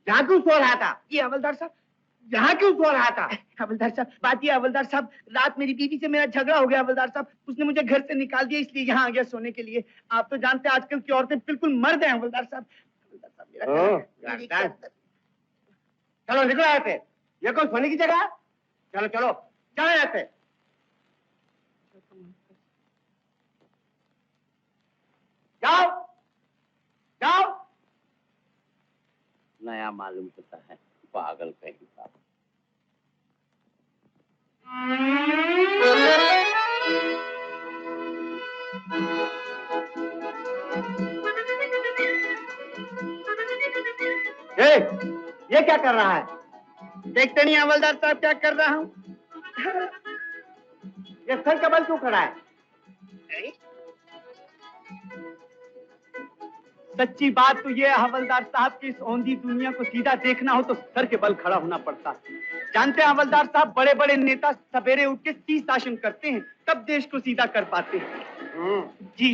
यहाँ क्यों सो रहा था? ये हवलदार साहब, यहाँ क्यों सो रहा था? हवलदार साहब, बात ये हवलदार साहब, रात मेरी बीवी से मेरा झगड़ा हो गया हवलदार साहब। उसने मुझे घर से निकाल दिया, इसलिए यहाँ आ गया सोने के लिए। आप तो जानते हैं आजकल की औरतें बिल्कुल मर्द हैं हवलदार साहब। चलो निकलो यहाँ से। ये कौन सोने की जगह? चलो चलो चलो यहाँ से। जाओ जाओ। नया मालूम होता है, पागल कहीं का। ये क्या कर रहा है? देखते नहीं हवलदार साहब क्या कर रहा हूँ? ये सर का बल क्यों खड़ा है? सच्ची बात तो ये हवलदार साहब की इस औंधी दुनिया को सीधा देखना हो तो सर के बल खड़ा होना पड़ता है। जानते हैं हवलदार साहब, बड़े बड़े नेता सवेरे उठ के शीर्षासन करते हैं, तब देश को सीधा कर पाते हैं। जी।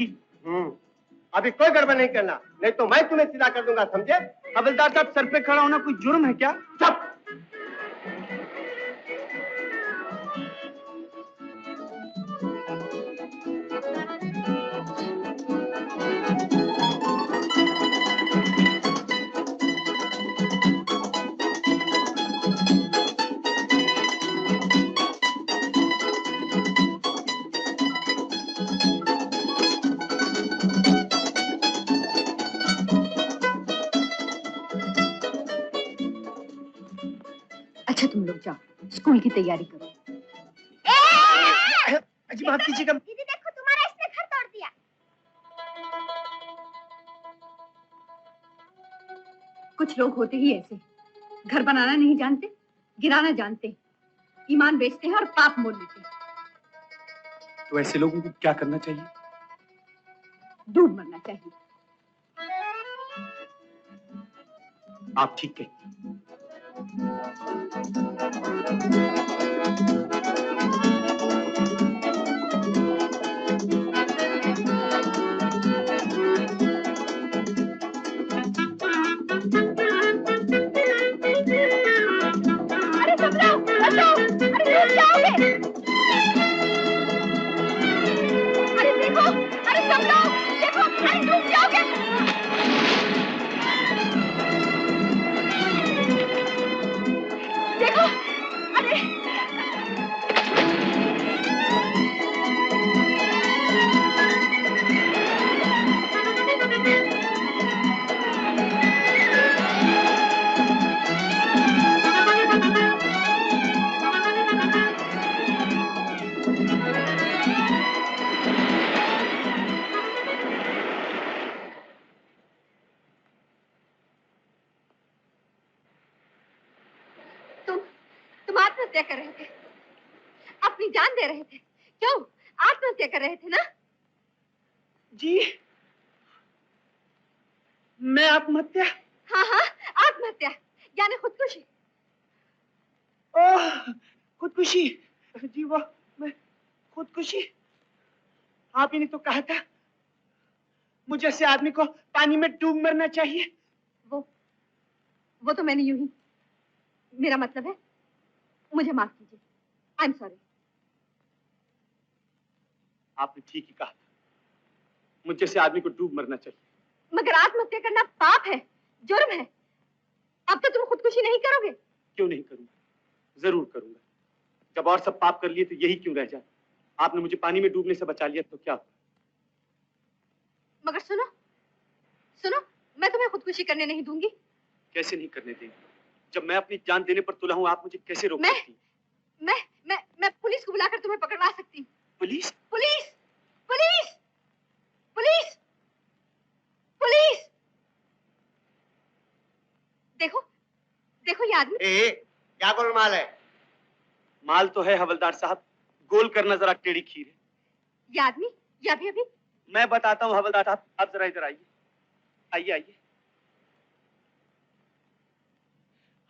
अभी कोई गड़बड़ नहीं करना, नहीं तो मैं तुम्हें सीधा कर दूंगा, समझे? हवलदार साहब, सर पे खड़ा होना कोई जुर्म है क्या? चुप। अच्छा तुम लोग जाओ, स्कूल की तैयारी करो। अजी माफ कीजिएगा। दीदी देखो, तुम्हारा इसने घर तोड़ दिया। कुछ लोग होते ही ऐसे, घर बनाना नहीं जानते, गिराना जानते, ईमान बेचते हैं और पाप मोल लेते हैं। तो ऐसे लोगों को क्या करना चाहिए? डूब मरना चाहिए। आप ठीक कहती हैं। अरे सब लोग बचाओ, अरे डूब जाओगे। अरे देखो, अरे सब लोग देखो, अरे डूब जाओगे। देखो, अरे तुम आत्महत्या कर रहे थे, अपनी जान दे रहे थे। क्यों आत्महत्या कर रहे थे ना? जी, मैं आत्महत्या? हाँ हाँ, आत्महत्या यानी खुदकुशी। ओह, खुदकुशी। जी वो मैं खुदकुशी। आप ही ने तो कहा था मुझे ऐसे आदमी को पानी में डूब मरना चाहिए। वो तो मैंने यूं ही, मेरा मतलब है, मुझे माफ कीजिए, आई एम सॉरी। आपने ठीक ही कहा था, मुझ जैसे आदमी को डूब मरना चाहिए। मगर आत्महत्या करना पाप है, जुर्म है। अब तो तुम खुदकुशी नहीं करोगे? क्यों नहीं करूंगा, जरूर करूंगा। जब और सब पाप कर लिए तो यही क्यों रह जाए? आपने मुझे पानी में डूबने से बचा लिया तो क्या हुआ? मगर सुनो सुनो, मैं तुम्हें खुदकुशी करने नहीं दूंगी। कैसे नहीं करने देंगे? जब मैं अपनी जान देने पर तुला हूं, आप मुझे कैसे रोक सकती? मैं पुलिस को बुलाकर तुम्हें पकड़वा सकती हूँ। Police? Police police police, police! देखो, देखो ये आदमी। क्या गोलमाल है? माल तो है हवलदार साहब, गोल करना जरा टेढ़ी खीर है। ये आदमी, ये अभी मैं बताता हूँ हवलदार साहब, आप जरा इधर आइए। आइए आइए।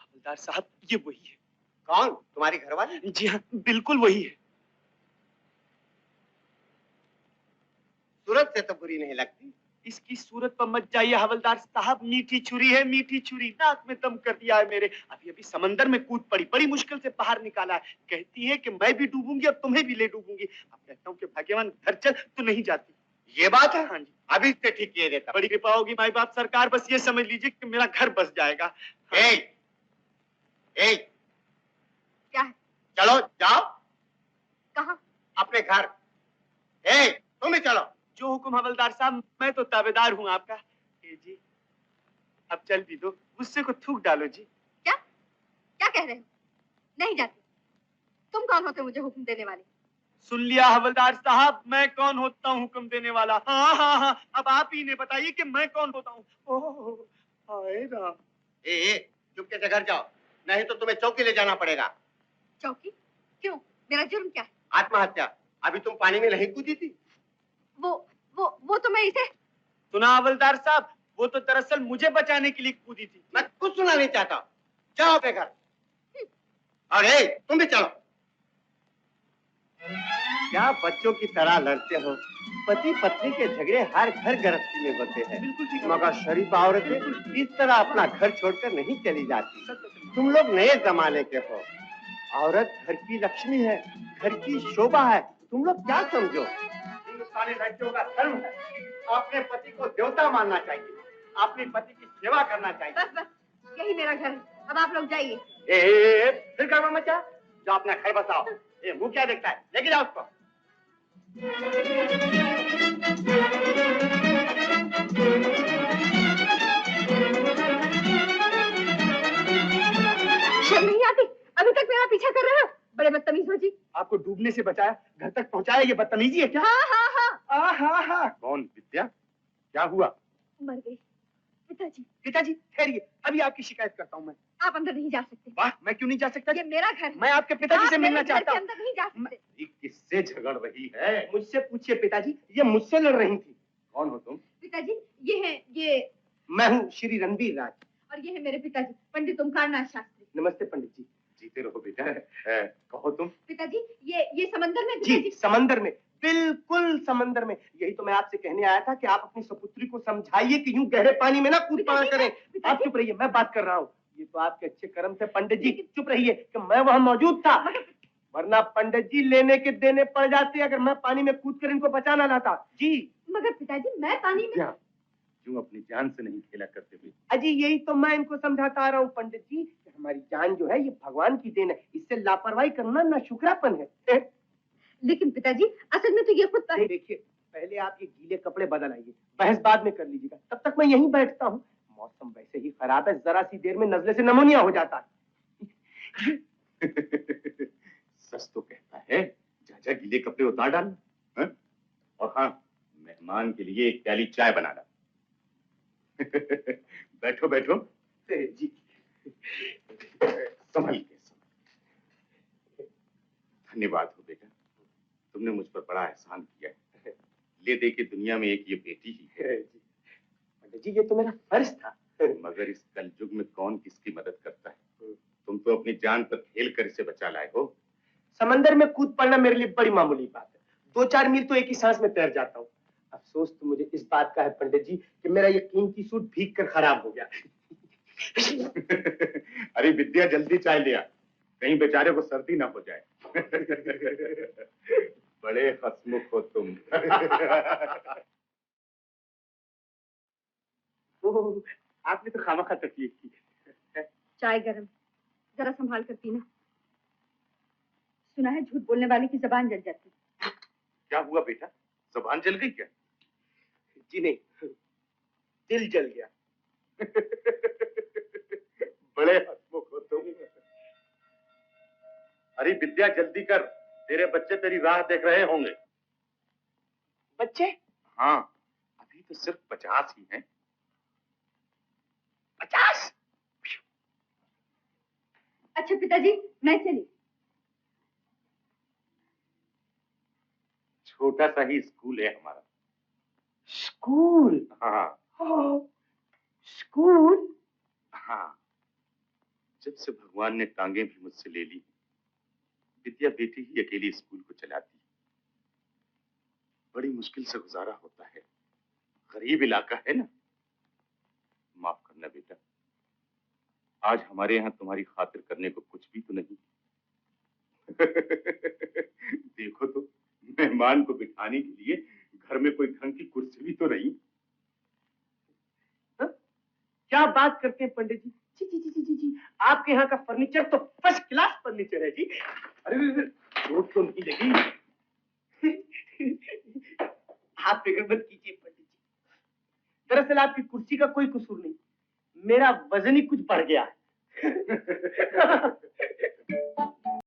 हवलदार साहब, ये वही है। कौन? तुम्हारी घरवाली? जी हाँ, बिल्कुल वही है। सूरत से तो बुरी नहीं लगती। इसकी सूरत पर मत जाइए हवलदार साहब, मीठी छुरी है, मीठी छुरी। नाक में दम कर दिया है मेरे। अभी अभी समंदर में कूद पड़ी, बड़ी मुश्किल से बाहर निकाला है। कहती है कि मैं भी डूबूंगी और तुम्हें भी ले डूबूंगी। अब कहता हूँ कि भाग्यवान घर चल, तो नहीं जाती। ये बात है? हाँ जी। अभी से ठीक किए देता। बड़ी कृपा होगी माई बाप सरकार, बस ये समझ लीजिए कि मेरा घर बस जाएगा। हाँ। क्या है? चलो जाओ कहाँ? अपने घर। तुम ही चलो। जो हुक्म हवलदार साहब, मैं तो ताबेदार हूँ आपका। जी अब चल भी दो, गुस्से को थूक डालो जी। क्या? क्या कह रहे हो? नहीं जाती। तुम कौन होते मुझे हुक्म देने वाले? सुन लिया हवलदार साहब, मैं कौन होता हूँ हुक्म देने वाला। हाँ हाँ हाँ, अब आप ही ने बताइए कि मैं कौन होता हूँ। ओह हाय राम। चुपके से घर जाओ, नहीं तो तुम्हें चौकी ले जाना पड़ेगा। चौकी? क्यों? मेरा जुर्म क्या है? आत्महत्या। अभी तुम पानी में नहीं कूदी थी? वो तो मैं इसे। सुना हवलदार साहब, वो तो दरअसल मुझे बचाने के लिए कूदी थी। मैं कुछ सुना नहीं चाहता। जाओ अपने घर। और तुम भी चलो। क्या बच्चों की तरह लड़ते हो? पति पत्नी के झगड़े हर घर गृहस्थी में होते हैं। बिल्कुल ठीक। मगर शरीफ औरतें इस तरह अपना घर छोड़कर नहीं चली जाती। तुम लोग नए जमाने के हो। औरत घर की लक्ष्मी है, घर की शोभा है। तुम लोग क्या समझो? हिंदुस्तानी लड़कियों का धर्म है, अपने पति को देवता मानना चाहिए, अपने पति की सेवा करना चाहिए। बस बस, यही मेरा घर है। अब आप लोग जाइए। फिर काम मचा, जो अपना घर बसाओ। मुंह क्या देखता है? लेके जाओ उसको। शर्म नहीं आती? अभी तक मेरा पीछा कर रहे हो? बड़े बदतमीज हो जी। आपको डूबने से बचाया, घर तक पहुंचाया, ये बदतमीजी है क्या? हाँ हाँ हाँ। हाँ हाँ। कौन? विद्या? क्या हुआ? मर गई। पिताजी। पिताजी ठहरिए, अभी आपकी शिकायत करता हूँ मैं। आप अंदर नहीं जा सकते। वाह, मैं क्यों नहीं जा सकता? ये मेरा घर है। मैं आपके पिताजी से मिलना चाहता हूँ। अंदर नहीं जा सकते। ये किससे झगड़ रही है? मुझसे पूछिए पिताजी, ये मुझसे लड़ रही थी। कौन हो तुम? पिताजी ये मैं हूँ श्री रणवीर राज। और ये है मेरे पिताजी पंडित ओमकारनाथ शास्त्री। नमस्ते पंडित जी। जीते रहो बेटा। कहो तुम। पिताजी ये समंदर में। जी समंदर में, बिल्कुल समंदर में। यही तो मैं आपसे कहने आया था कि आप अपनी सपुत्री को समझाइए कि यूं गहरे पानी में ना कूद पड़ा करें। आप चुप रहिए, मैं बात कर रहा हूँ। ये तो आपके अच्छे कर्म थे पंडित जी। चुप रहिए कि मैं वहां मौजूद था, वरना पंडित जी लेने के देने पड़ जाते अगर मैं पानी में कूद कर इनको बचाना लाता। जी मगर पिताजी मैं पानी में। क्यों अपनी जान से नहीं खेला करते हुए? अजी यही तो मैं इनको समझाता आ रहा हूँ पंडित जी कि हमारी जान जो है ये भगवान की देन है, इससे लापरवाही करना ना शुक्रापन है। लेकिन पिताजी असल में तो ये खुद देखिए, पहले आप ये गीले कपड़े बदल आइए, बहस बाद में कर लीजिएगा, तब तक मैं यहीं बैठता हूँ। मौसम वैसे ही खराब है, जरा सी देर में नजले से नमोनिया हो जाता है। सच तो कहता है, जा गीले कपड़े उतार डाल। और हाँ, मेहमान के लिए एक प्याली चाय बनाना। बैठो बैठो जी। संभल के। धन्यवाद हो बेटा, तुमने मुझ पर बड़ा एहसान किया है। ले दे के दुनिया में एक ये बेटी ही है। पंडित जी ये तो मेरा फर्ज था। मगर इस कलयुग में कौन किसकी मदद करता है? तुम तो अपनी जान पर खेल कर इसे बचा लाए हो। समंदर में कूद पड़ना मेरे लिए बड़ी मामूली बात है, 2-4 मील तो एक ही सांस में तैर जाता हूँ। अफसोस तो मुझे इस बात का है पंडित जी कि मेरा ये कीमती सूट भीग कर खराब हो गया। अरे विद्या, जल्दी चाय लिया, कहीं बेचारे को सर्दी ना हो जाए। बड़े हंसमुख हो तुम। ओह, आपने तो खामखा तकलीफ की। चाय गरम, जरा संभाल कर पीना। सुना है झूठ बोलने वाले की जबान जल जाती। क्या हुआ बेटा, जबान जल गई क्या? जी नहीं, दिल जल गया। बड़े हंसमुख हो तुम। अरे विद्या, जल्दी कर, तेरे बच्चे तेरी राह देख रहे होंगे। बच्चे? हाँ, तो सिर्फ 50 ही हैं। 50? अच्छा पिताजी, मैं चली। छोटा सा ही स्कूल है हमारा। स्कूल? हाँ स्कूल? हाँ, जब से भगवान ने टांगे भी मुझसे ले ली, विद्या बेटी ही अकेली स्कूल को चलाती है। बड़ी मुश्किल से गुजारा होता है, गरीब इलाका है ना। माफ करना बेटा, आज हमारे यहाँ तुम्हारी खातिर करने को कुछ भी तो नहीं। देखो तो, मेहमान को बिठाने के लिए घर में कोई ढंग की कुर्सी भी तो नहीं। हा? क्या बात करते हैं पंडित जी? जी जी जी जी जी, आपके यहाँ का फर्नीचर तो फर्स्ट क्लास फर्नीचर है जी। अरे चोट तो नहीं लगी? आप फिक्र मत कीजिए पंडित जी, दरअसल आपकी कुर्सी का कोई कसूर नहीं, मेरा वजन ही कुछ बढ़ गया है।